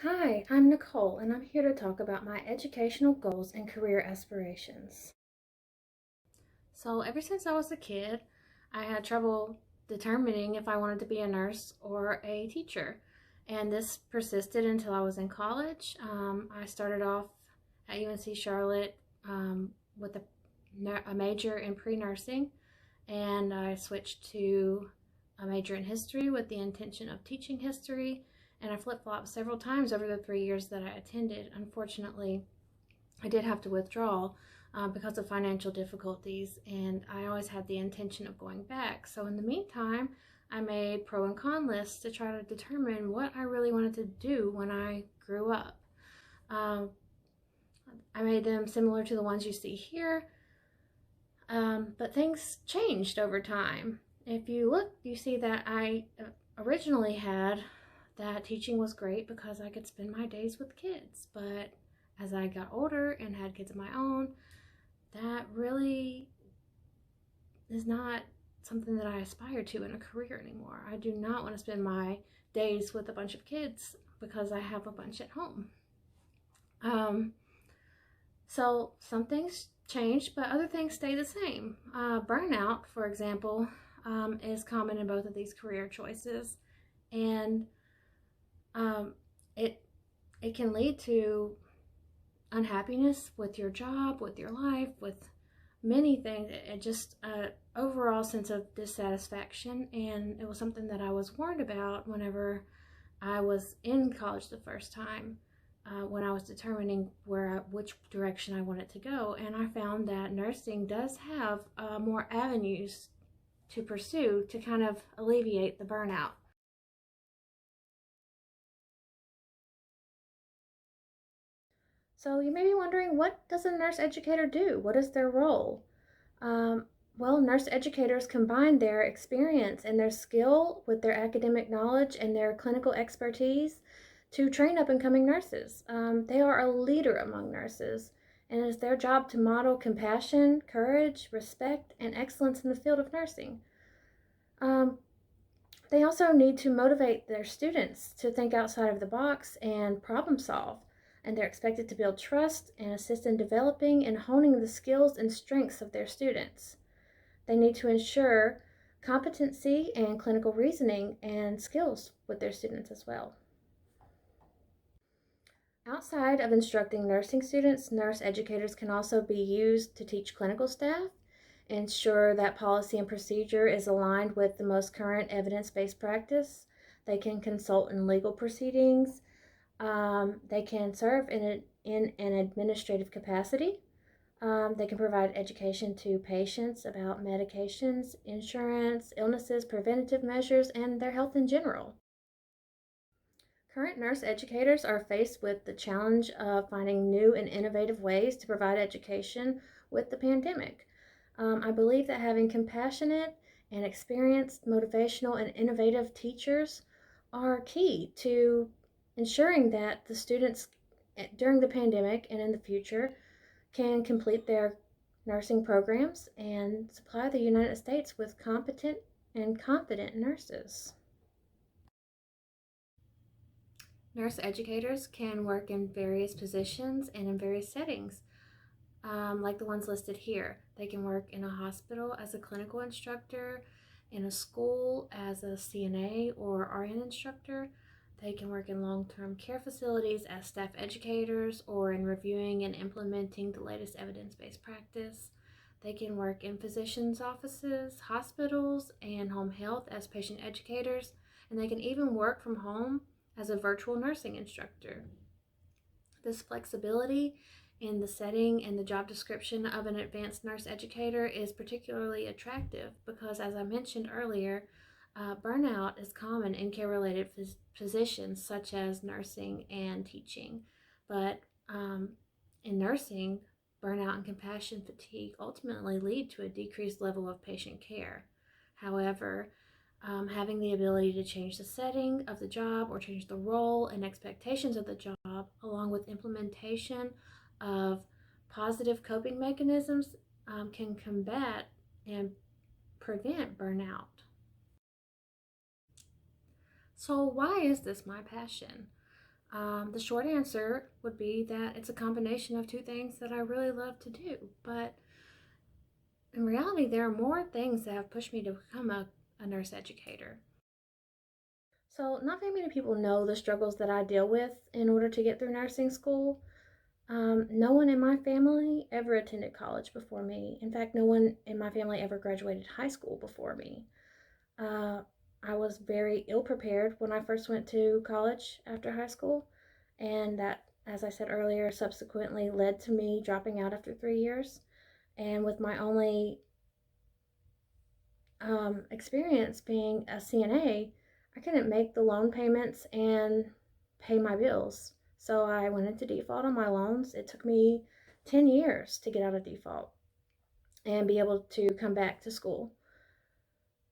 Hi, I'm Nicole, and I'm here to talk about my educational goals and career aspirations. So, ever since I was a kid, I had trouble determining if I wanted to be a nurse or a teacher, and this persisted until I was in college. I started off at UNC Charlotte with a major in pre nursing, and I switched to a major in history with the intention of teaching history. And I flip flopped several times over the 3 years that I attended. Unfortunately, I did have to withdraw because of financial difficulties, and I always had the intention of going back. So, in the meantime, I made pro and con lists to try to determine what I really wanted to do when I grew up. Um, I made them similar to the ones you see here, but things changed over time. If you look, you see that I originally had that teaching was great because I could spend my days with kids. But as I got older and had kids of my own, that really is not something that I aspire to in a career anymore. I do not want to spend my days with a bunch of kids because I have a bunch at home. Um, So some things change, but other things stay the same. Burnout, for example, is common in both of these career choices, and um, it it can lead to unhappiness with your job, with your life, with many things. It just overall sense of dissatisfaction, and it was something that I was warned about whenever I was in college the first time. When I was determining which direction I wanted to go, and I found that nursing does have more avenues to pursue to kind of alleviate the burnout. So you may be wondering, what does a nurse educator do? What is their role? Um, well, nurse educators combine their experience and their skill with their academic knowledge and their clinical expertise to train up and coming nurses. They are a leader among nurses, and it is their job to model compassion, courage, respect, and excellence in the field of nursing. Um, they also need to motivate their students to think outside of the box and problem solve. And they're expected to build trust and assist in developing and honing the skills and strengths of their students. They need to ensure competency and clinical reasoning and skills with their students as well. Outside of instructing nursing students, nurse educators can also be used to teach clinical staff, ensure that policy and procedure is aligned with the most current evidence based practice. They can consult in legal proceedings. They can serve in an administrative capacity. They can provide education to patients about medications, insurance, illnesses, preventative measures, and their health in general. Current nurse educators are faced with the challenge of finding new and innovative ways to provide education with the pandemic. I believe that having compassionate and experienced, motivational, and innovative teachers are key to ensuring that the students during the pandemic and in the future can complete their nursing programs and supply the United States with competent and confident nurses. Nurse educators can work in various positions and in various settings, like the ones listed here. They can work in a hospital as a clinical instructor, in a school as a CNA or RN instructor. They can work in long term care facilities as staff educators or in reviewing and implementing the latest evidence based practice. They can work in physicians' offices, hospitals, and home health as patient educators, and they can even work from home as a virtual nursing instructor. This flexibility in the setting and the job description of an advanced nurse educator is particularly attractive because, as I mentioned earlier, burnout is common in care related positions such as nursing and teaching. But in nursing, burnout and compassion fatigue ultimately lead to a decreased level of patient care. However, having the ability to change the setting of the job or change the role and expectations of the job, along with implementation of positive coping mechanisms, can combat and prevent burnout. So, why is this my passion? The short answer would be that it's a combination of two things that I really love to do. But in reality, there are more things that have pushed me to become a nurse educator. So, not very many people know the struggles that I deal with in order to get through nursing school. No one in my family ever attended college before me. In fact, no one in my family ever graduated high school before me. Uh, I was very ill prepared when I first went to college after high school, and that, as I said earlier, subsequently led to me dropping out after 3 years. And with my only experience being a CNA, I couldn't make the loan payments and pay my bills. So I went into default on my loans. It took me 10 years to get out of default and be able to come back to school.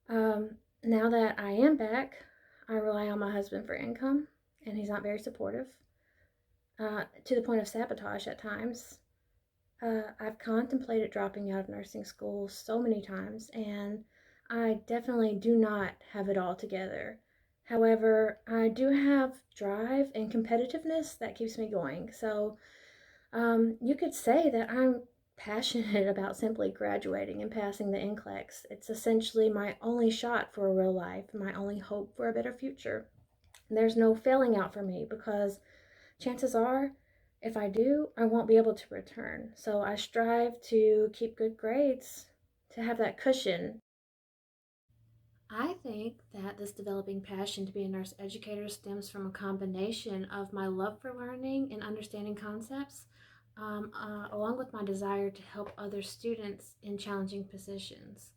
Now that I am back, I rely on my husband for income, and he's not very supportive, to the point of sabotage at times. I've contemplated dropping out of nursing school so many times, and I definitely do not have it all together. However, I do have drive and competitiveness that keeps me going. So you could say that I'm passionate about simply graduating and passing the NCLEX. It's essentially my only shot for a real life, my only hope for a better future. There's no failing out for me because chances are, if I do, I won't be able to return. So I strive to keep good grades to have that cushion. I think that this developing passion to be a nurse educator stems from a combination of my love for learning and understanding concepts, along with my desire to help other students in challenging positions.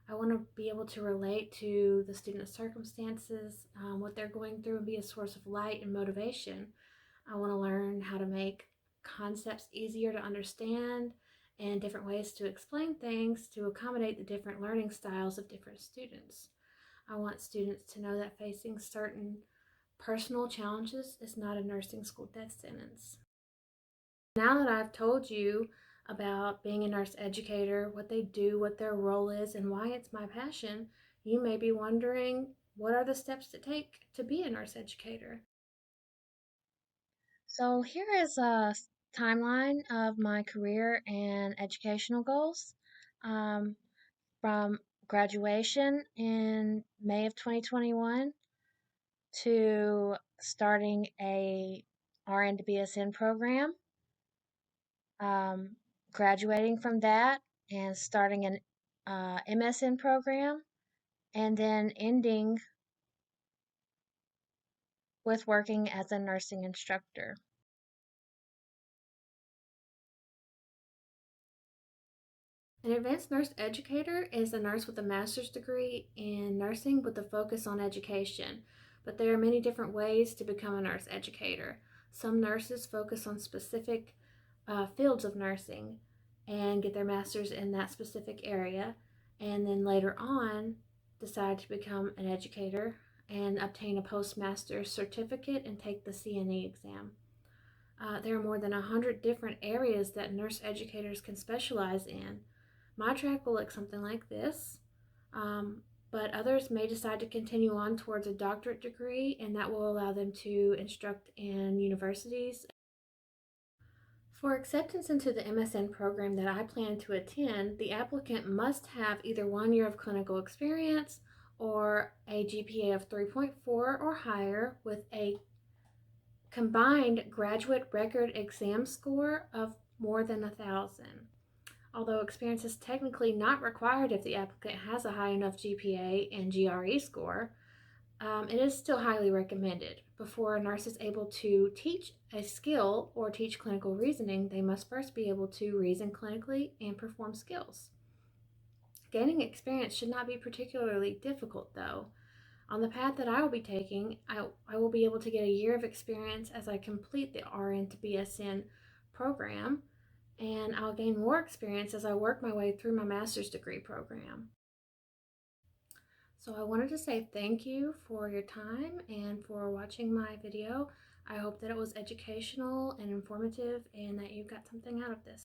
I want to be able to relate to the students' circumstances, what they're going through, and be a source of light and motivation. I want to learn how to make concepts easier to understand and different ways to explain things to accommodate the different learning styles of different students. I want students to know that facing certain personal challenges is not a nursing school death sentence. Now that I've told you about being a nurse educator, what they do, what their role is, and why it's my passion, you may be wondering, what are the steps to take to be a nurse educator? So here is a timeline of my career and educational goals. Um, from graduation in May of 2021 to starting a RN to BSN program, um, graduating from that and starting an MSN program, and then ending with working as a nursing instructor. An advanced nurse educator is a nurse with a master's degree in nursing with a focus on education. But there are many different ways to become a nurse educator. Some nurses focus on specific fields of nursing and get their master's in that specific area, and then later on decide to become an educator and obtain a postmaster's certificate and take the CNE exam. There are more than 100 different areas that nurse educators can specialize in. My track will look something like this, but others may decide to continue on towards a doctorate degree, and that will allow them to instruct in universities. For acceptance into the MSN program that I plan to attend, the applicant must have either 1 year of clinical experience or a GPA of 3.4 or higher with a combined graduate record exam score of more than 1,000. Although experience is technically not required if the applicant has a high enough GPA and GRE score, it is still highly recommended. Before a nurse is able to teach a skill or teach clinical reasoning, they must first be able to reason clinically and perform skills. Gaining experience should not be particularly difficult, though. On the path that I will be taking, I will be able to get a year of experience as I complete the RN to BSN program, and I'll gain more experience as I work my way through my master's degree program. So I wanted to say thank you for your time and for watching my video. I hope that it was educational and informative and that you got something out of this.